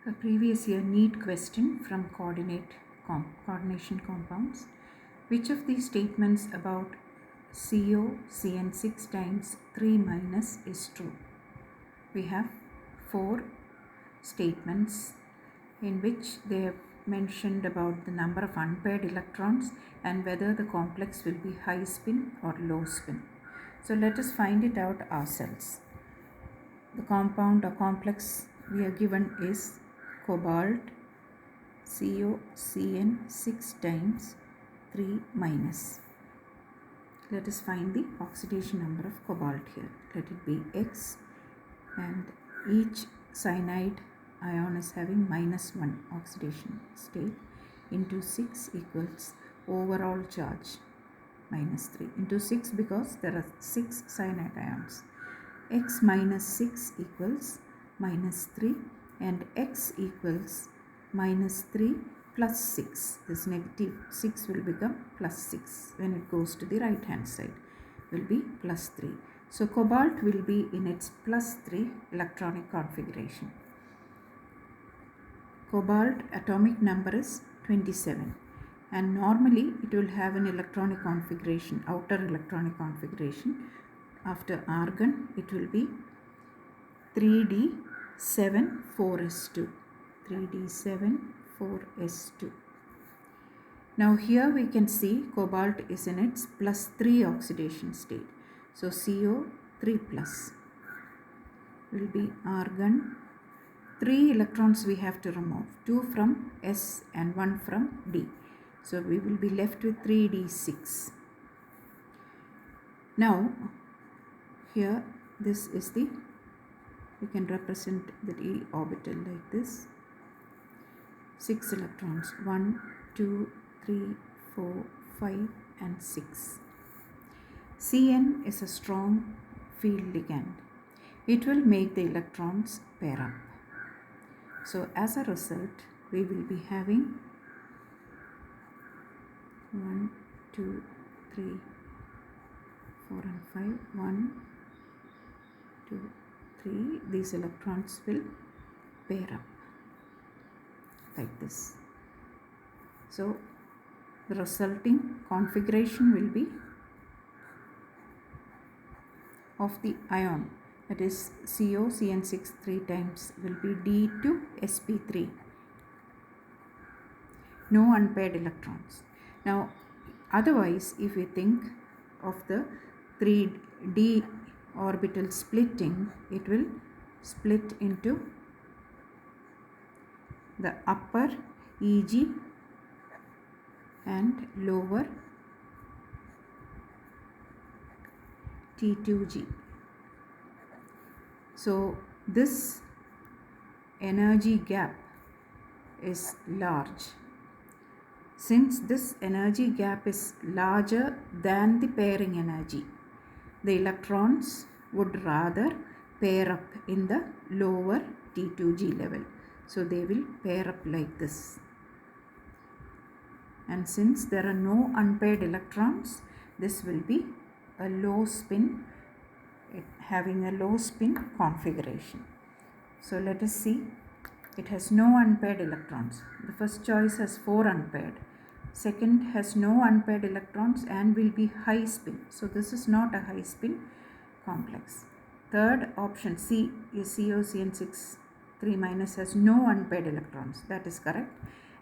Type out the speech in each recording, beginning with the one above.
A previous year NEET question from coordination compounds. Which of these statements about COCN6 times 3 minus is true? We have 4 statements in which they have mentioned about the number of unpaired electrons and whether the complex will be high spin or low spin. So let us find it out ourselves. The compound or complex we are given is cobalt, COCN6 times 3 minus. Let us find the oxidation number of cobalt here. Let it be X, and each cyanide ion is having -1 oxidation state into 6 equals overall charge -3 into 6 because there are 6 cyanide ions. X minus 6 equals -3 and X equals -3 plus 6. This negative 6 will become plus 6 when it goes to the right hand side, will be plus 3. So cobalt will be in its plus 3 electronic configuration. Cobalt atomic number is 27, and normally it will have an electronic configuration, outer electronic configuration. After argon it will be 3d7 4s2. 3d7 4s2. Now here we can see cobalt is in its plus 3 oxidation state. So CO3 plus will be argon. 3 electrons we have to remove, 2 from S and 1 from D. So we will be left with 3d6. Now here this is the, we can represent the d orbital like this. 6 electrons, 1, 2, 3, 4, 5 and 6. Cn is a strong field ligand. It will make the electrons pair up. So as a result, we will be having 1, 2, 3, 4 and 5. 1, 2, 3. These electrons will pair up like this. So the resulting configuration will be of the ion, that is COCN6 3 times will be D2sp3. No unpaired electrons. Now otherwise, if we think of the 3d orbital splitting, it will split into the upper Eg and lower T2G. So this energy gap is large. Since this energy gap is larger than the pairing energy, the electrons would rather pair up in the lower T2G level. So they will pair up like this. And since there are no unpaired electrons, this will be a low spin, having a low spin configuration. So let us see. It has no unpaired electrons. The first choice has 4 unpaired. Second has no unpaired electrons and will be high spin. So this is not a high spin complex. Third option C is COCN6 3 minus has no unpaired electrons. That is correct,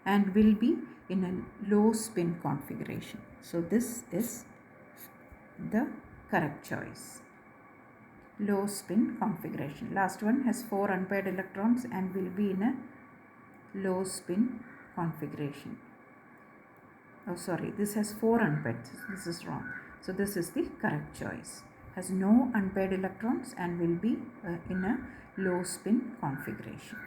and will be in a low spin configuration. So this is the correct choice. Low spin configuration. Last one has 4 unpaired electrons and will be in a low spin configuration. Oh sorry, this has 4 unpaired. This is wrong. So this is the correct choice. Has no unpaired electrons and will be in a low spin configuration.